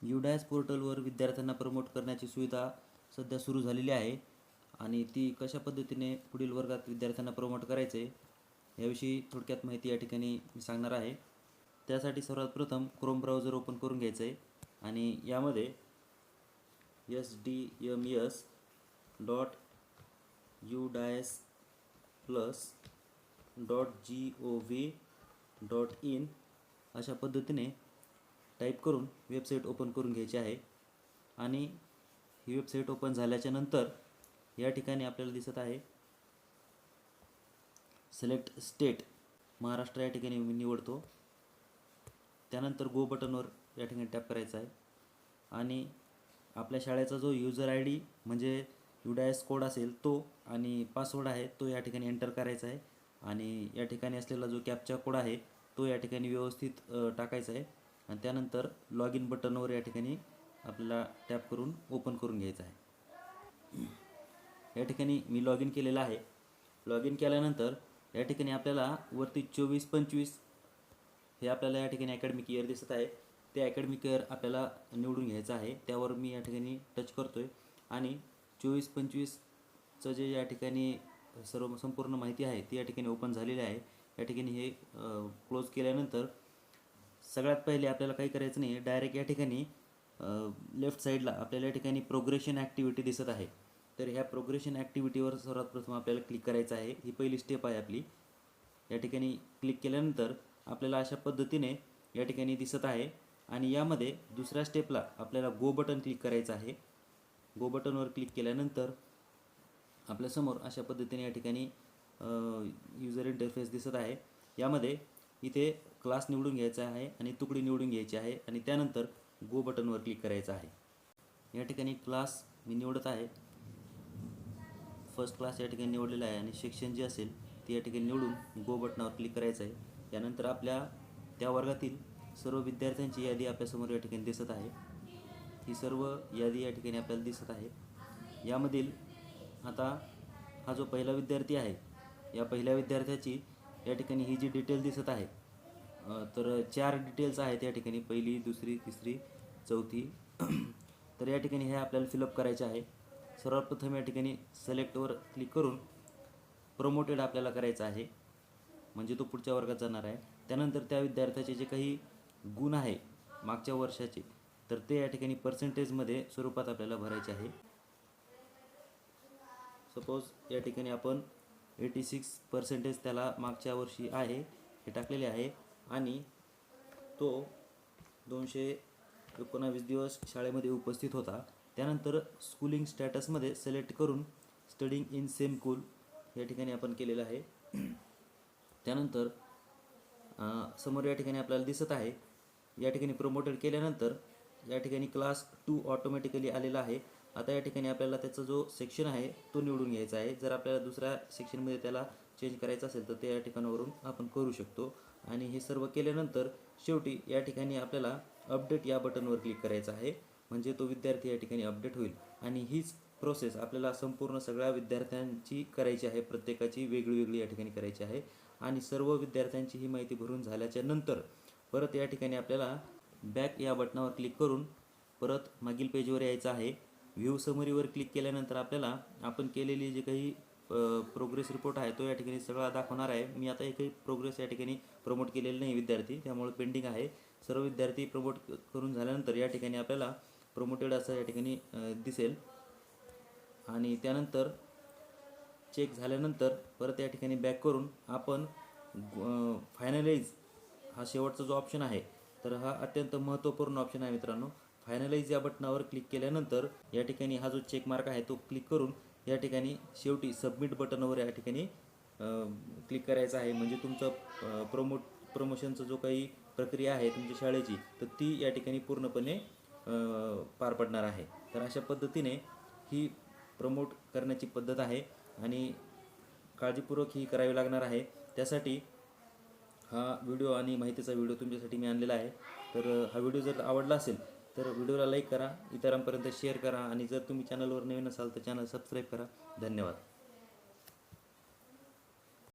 UDAS पोर्टलवर विद्यार्थ्यांना promote करण्याची सुविधा सध्या सुरू झालेली आहे आणि ती कशा पद्धतीने पुढील वर्गात विद्यार्थ्यांना प्रमोट करायचे याविषयी थोडक्यात माहिती या ठिकाणी मी सांगणार आहे। त्यासाठी सर्वात प्रथम क्रोम ब्राउझर ओपन करून घ्यायचं आहे आणि यामध्ये sdms.udasplus.gov.in अशा पद्धतीने टाईप करून वेबसाईट ओपन करून घ्यायची आहे आणि ही वेबसाईट ओपन झाल्याच्या नंतर या ठिकाणी आपल्याला दिसत आहे सिलेक्ट स्टेट, महाराष्ट्र या ठिकाणी मी निवडतो। त्यानंतर गो बटनवर या ठिकाणी टॅप करायचा आहे आणि आपल्या शाळेचा जो यूजर ID म्हणजे UDAS कोड असेल तो आणि पासवर्ड आहे तो या ठिकाणी एंटर करायचा आहे आणि या ठिकाणी असलेला जो कॅप्चा कोड आहे तो या ठिकाणी व्यवस्थित टाकायचा आहे आणि त्यानंतर लॉग इन बटनवर या ठिकाणी आपल्याला टॅप करून ओपन करून घ्यायचं आहे। या ठिकाणी मी लॉग इन केलेलं आहे। लॉग इन केल्यानंतर या ठिकाणी आपल्याला वरती 24-25 हे आपल्याला या ठिकाणी अकॅडमिक इयर दिसत आहे। ते अकॅडमिक इयर आपल्याला निवडून घ्यायचं आहे, त्यावर मी या ठिकाणी टच करतोय आणि 24-25चं जे या ठिकाणी संपूर्ण माहिती आहे ती या ठिकाणी ओपन झालेली आहे। या ठिकाणी हे क्लोज केल्यानंतर सगळ्यात पहिले आपल्याला काही करायचं नाही, डायरेक्ट या ठिकाणी लेफ्ट साईडला आपल्याला या ठिकाणी प्रोग्रेशन ॲक्टिव्हिटी दिसत आहे। तर ह्या प्रोग्रेशन ॲक्टिव्हिटीवर सर्वात प्रथम आपल्याला क्लिक करायचं आहे। ही पहिली स्टेप आहे आपली। या ठिकाणी क्लिक केल्यानंतर आपल्याला अशा पद्धतीने या ठिकाणी दिसत आहे आणि यामध्ये दुसऱ्या स्टेपला आपल्याला गो बटन क्लिक करायचं आहे। गो बटनवर क्लिक केल्यानंतर आपल्यासमोर अशा पद्धतीने या ठिकाणी यूजर इंटरफेस दिसत आहे। यामध्ये इथे क्लास निवडून घ्यायचा आहे आणि तुकडी निवडून घ्यायची आहे आणि त्यानंतर गो बटनवर क्लिक करायचं आहे। या ठिकाणी क्लास मी निवडत आहे, फर्स्ट क्लास या ठिकाणी निवडलेला आहे आणि सेक्शन जे असेल ते या ठिकाणी निवडून गो बटनावर क्लिक करायचं आहे। त्यानंतर आपल्या त्या वर्गातील सर्व विद्यार्थ्यांची यादी आपल्यासमोर या ठिकाणी दिसत आहे। ही सर्व यादी या ठिकाणी आपल्याला दिसत आहे। यामधील आता हा जो पहिला विद्यार्थी आहे या पहिल्या विद्यार्थ्याची या ठिकाणी ही जी डिटेल दिसत आहे तर 4 डिटेल्स आहेत या ठिकाणी, पहिली, दुसरी, तिसरी, चौथी तर या ठिकाणी हे आपल्याला फिलअप करायचे आहे। सर्वात प्रथम या ठिकाणी सिलेक्टवर क्लिक करून प्रमोटेड आपल्याला करायचं आहे, म्हणजे तो पुढच्या वर्गात जाणार आहे। त्यानंतर त्या विद्यार्थ्याचे जे काही गुण आहे मागच्या वर्षाचे तर ते या ठिकाणी पर्सेंटेजमध्ये स्वरूपात आपल्याला भरायचे आहे। सपोज या ठिकाणी आपण 86% त्याला मागच्या वर्षी आहे हे टाकलेले आहे आणि तो 219 दिवस शाळेमध्ये उपस्थित होता। त्यानंतर स्कूलिंग स्टॅटसमध्ये सिलेक्ट करून स्टडिंग इन सेम स्कूल या ठिकाणी आपण केलेलं आहे। त्यानंतर समोर या ठिकाणी आपल्याला दिसत आहे या ठिकाणी प्रमोटेड केल्यानंतर या ठिकाणी क्लास 2 ऑटोमॅटिकली आलेला आहे। आता या ठिकाणी आपल्याला त्याचा जो सेक्शन आहे तो निवडून घ्यायचा आहे। जर आपल्याला दुसऱ्या सेक्शनमध्ये त्याला चेंज करायचं असेल तर ते या ठिकाणावरून आपण करू शकतो आणि हे सर्व केल्यानंतर शेवटी या ठिकाणी आपल्याला अपडेट या बटनवर क्लिक करायचं आहे, म्हणजे तो विद्यार्थी या ठिकाणी अपडेट होईल आणि हीच प्रोसेस आपल्याला संपूर्ण सगळ्या विद्यार्थ्यांची करायची आहे, प्रत्येकाची वेगळी या ठिकाणी करायची आहे आणि सर्व विद्यार्थ्यांची ही माहिती भरून झाल्याच्या नंतर परत या ठिकाणी आपल्याला बॅक या बटनावर क्लिक करून परत मागील पेजवर यायचं आहे। व्ह्यू समरीवर क्लिक केल्यानंतर आपल्याला आपण केलेली जे काही प्रोग्रेस रिपोर्ट आहे तो या ठिकाणी सगळा दाखवणार आहे। मी आता एकही प्रोग्रेस या ठिकाणी प्रमोट केलेलं नाही विद्यार्थी, त्यामुळे पेंडिंग आहे। सर्व विद्यार्थी प्रमोट करून झाल्यानंतर या ठिकाणी आपल्याला प्रमोटेड असं या ठिकाणी दिसेल आणि त्यानंतर चेक झाल्यानंतर परत या ठिकाणी बॅक करून आपण फायनलाइज हा शेवटचा जो ऑप्शन आहे तर हा अत्यंत महत्त्वपूर्ण ऑप्शन आहे मित्रांनो। फायनलाइज या बटनावर क्लिक केल्यानंतर या ठिकाणी हा जो चेक मार्क आहे तो क्लिक करून या ठिकाणी शेवटी सबमिट बटनावर या ठिकाणी क्लिक करायचं आहे, म्हणजे तुमचं प्रमोशनचं जो काही प्रक्रिया आहे तुमच्या शाळेची तर ती या ठिकाणी पूर्णपणे पार पडणार आहे। तर अशा पद्धतीने ही प्रमोट करण्याची पद्धत आहे आणि काळजीपूर्वक ही करावी लागणार आहे। त्यासाठी हा व्हिडिओ आणि माहितीचा व्हिडिओ तुमच्यासाठी मी आणलेला आहे। तर हा व्हिडिओ जर आवडला असेल तर व्हिडिओला लाईक करा, इतरांपर्यंत शेअर करा आणि जर तुम्ही चॅनलवर नवीन असाल तर चॅनल सबस्क्राईब करा। धन्यवाद।